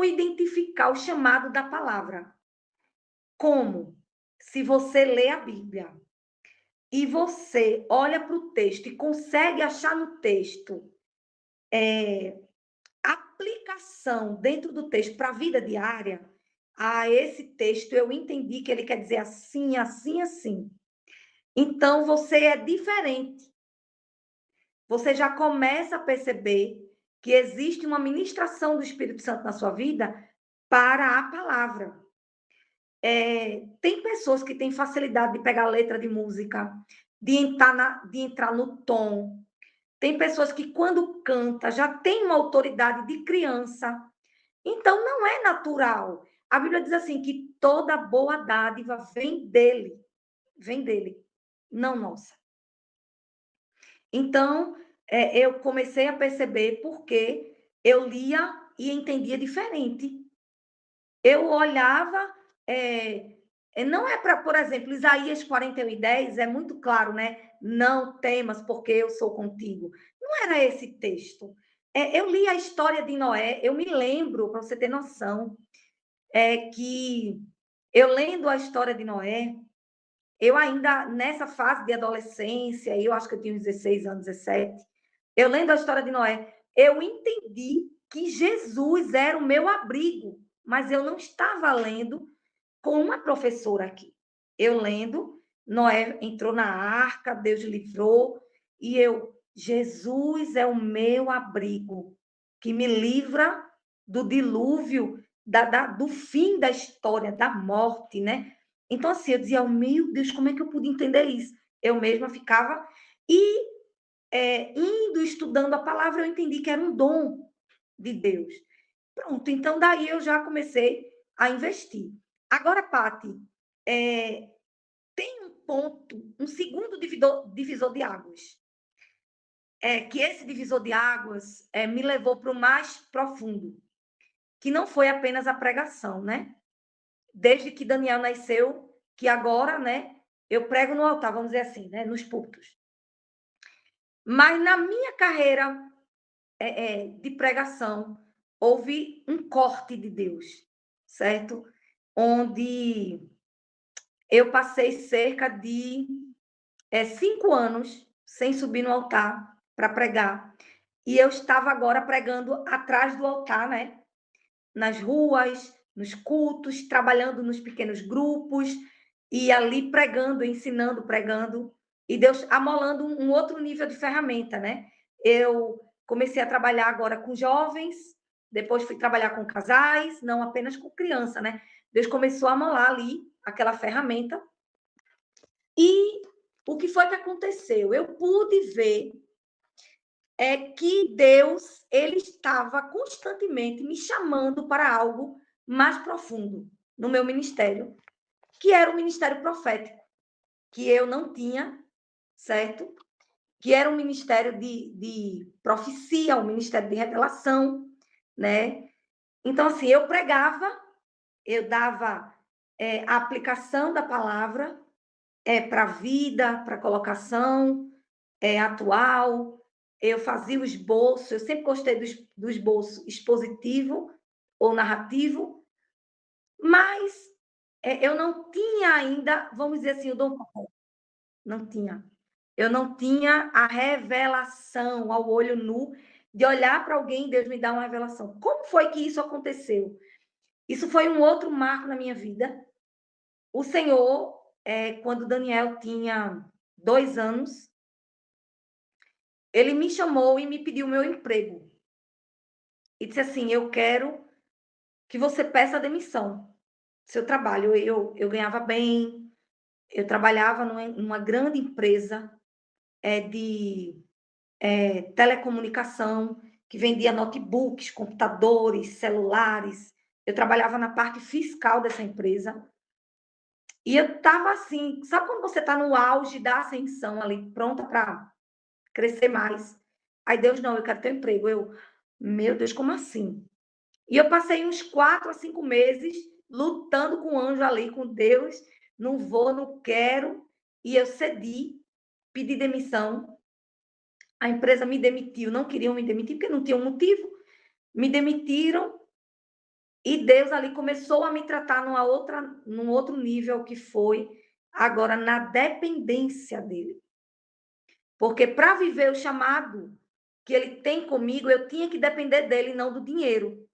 identificar o chamado da palavra. Como? Se você lê a Bíblia e você olha para o texto e consegue achar no texto aplicação dentro do texto para a vida diária, esse texto eu entendi que ele quer dizer assim, assim, assim. Então, você é diferente. Você já começa a perceber que existe uma ministração do Espírito Santo na sua vida para a palavra. Tem pessoas que têm facilidade de pegar letra de música, de entrar no tom. Tem pessoas que, quando canta, já tem uma autoridade de criança. Então, não é natural. A Bíblia diz assim, que toda boa dádiva vem dele, não nossa. Então, eu comecei a perceber porque eu lia e entendia diferente. Eu olhava, não é para, por exemplo, Isaías 41:10 é muito claro, né? Não temas, porque eu sou contigo. Não era esse texto. Eu li a história de Noé, eu me lembro, para você ter noção, que eu lendo a história de Noé, eu ainda nessa fase de adolescência, eu acho que eu tinha uns 16 anos, 17, eu lendo a história de Noé, eu entendi que Jesus era o meu abrigo, mas eu não estava lendo com uma professora aqui. Eu lendo, Noé entrou na arca, Deus livrou, e Jesus é o meu abrigo, que me livra do dilúvio, do fim da história, da morte, né? Então, assim, eu dizia, meu Deus, como é que eu pude entender isso? Eu mesma ficava, e indo, estudando a palavra, eu entendi que era um dom de Deus. Pronto, então daí eu já comecei a investir. Agora, Paty, tem um ponto, um segundo divisor de águas. Que esse divisor de águas me levou para o mais profundo, que não foi apenas a pregação, né? Desde que Daniel nasceu, que agora, né, eu prego no altar, vamos dizer assim, né, nos púlpitos. Mas na minha carreira de pregação, houve um corte de Deus, certo? Onde eu passei cerca de 5 anos sem subir no altar para pregar. E eu estava agora pregando atrás do altar, né? Nas ruas, nos cultos, trabalhando nos pequenos grupos, e ali pregando, ensinando, pregando, e Deus amolando um outro nível de ferramenta, né? Eu comecei a trabalhar agora com jovens, depois fui trabalhar com casais, não apenas com criança, né? Deus começou a amolar ali aquela ferramenta. E o que foi que aconteceu? Eu pude ver que Deus ele estava constantemente me chamando para algo mais profundo no meu ministério, que era o ministério profético, que eu não tinha, certo? Que era um ministério de profecia, um ministério de revelação, né? Então, assim, eu pregava, eu dava a aplicação da palavra para a vida, para a colocação atual, eu fazia o esboço, eu sempre gostei do esboço expositivo ou narrativo, mas eu não tinha ainda, vamos dizer assim, o dom profético. Não tinha. Eu não tinha a revelação ao olho nu de olhar para alguém e Deus me dar uma revelação. Como foi que isso aconteceu? Isso foi um outro marco na minha vida. O Senhor, quando Daniel tinha 2 anos, ele me chamou e me pediu meu emprego. E disse assim, eu quero que você peça demissão do seu trabalho. Eu ganhava bem, eu trabalhava numa grande empresa de telecomunicação, que vendia notebooks, computadores, celulares. Eu trabalhava na parte fiscal dessa empresa. E eu estava assim, sabe quando você está no auge da ascensão ali, pronta para crescer mais? Aí Deus, não, eu quero ter emprego. Meu Deus, como assim? E eu passei uns 4 a 5 meses lutando com o anjo ali, com Deus. Não vou, não quero. E eu cedi, pedi demissão. A empresa me demitiu, não queriam me demitir, porque não tinha um motivo. Me demitiram. E Deus ali começou a me tratar num outro nível, que foi agora na dependência dele. Porque para viver o chamado que ele tem comigo, eu tinha que depender dele, não do dinheiro.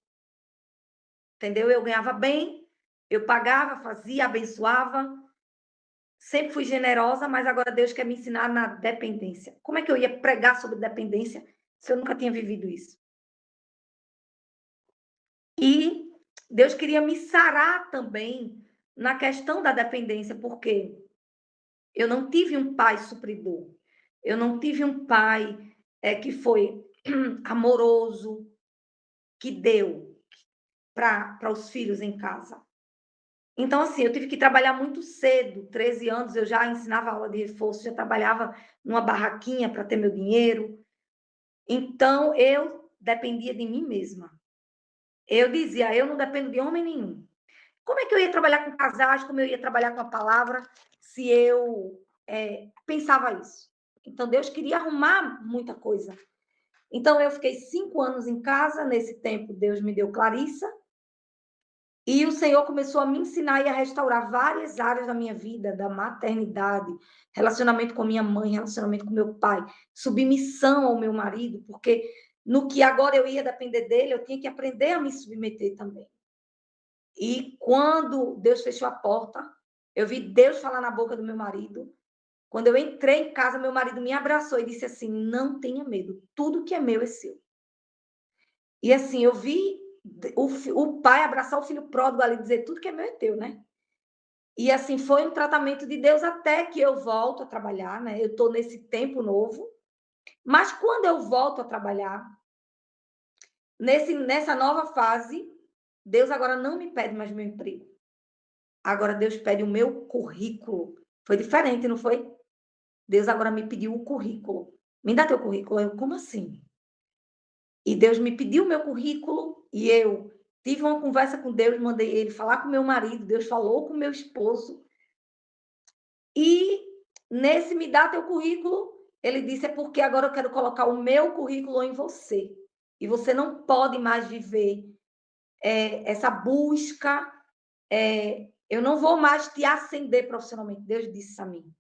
Entendeu? Eu ganhava bem, eu pagava, fazia, abençoava, sempre fui generosa, mas agora Deus quer me ensinar na dependência. Como é que eu ia pregar sobre dependência se eu nunca tinha vivido isso? E Deus queria me sarar também na questão da dependência, porque eu não tive um pai supridor. Eu não tive um pai que foi amoroso, que deu para os filhos em casa. Então, assim, eu tive que trabalhar muito cedo, 13 anos, eu já ensinava aula de reforço, já trabalhava numa barraquinha para ter meu dinheiro. Então, eu dependia de mim mesma. Eu dizia, eu não dependo de homem nenhum. Como é que eu ia trabalhar com casais, como eu ia trabalhar com a palavra, se eu pensava isso? Então, Deus queria arrumar muita coisa. Então, eu fiquei 5 anos em casa. Nesse tempo, Deus me deu Clarissa. E o Senhor começou a me ensinar e a restaurar várias áreas da minha vida, da maternidade, relacionamento com minha mãe, relacionamento com meu pai, submissão ao meu marido, porque no que agora eu ia depender dele, eu tinha que aprender a me submeter também. E quando Deus fechou a porta, eu vi Deus falar na boca do meu marido. Quando eu entrei em casa, meu marido me abraçou e disse assim: não tenha medo, tudo que é meu é seu. E assim, eu vi o pai abraçar o filho pródigo ali e dizer: tudo que é meu é teu, né? E assim, foi um tratamento de Deus até que eu volto a trabalhar, né? Eu estou nesse tempo novo. Mas quando eu volto a trabalhar, nessa nova fase, Deus agora não me pede mais meu emprego. Agora Deus pede o meu currículo. Foi diferente, não foi? Deus agora me pediu o currículo. Me dá teu currículo. Eu, como assim? E Deus me pediu o meu currículo e eu tive uma conversa com Deus, mandei ele falar com meu marido, Deus falou com meu esposo. E nesse me dá teu currículo, ele disse, é porque agora eu quero colocar o meu currículo em você. E você não pode mais viver essa busca. Eu não vou mais te ascender profissionalmente. Deus disse a mim.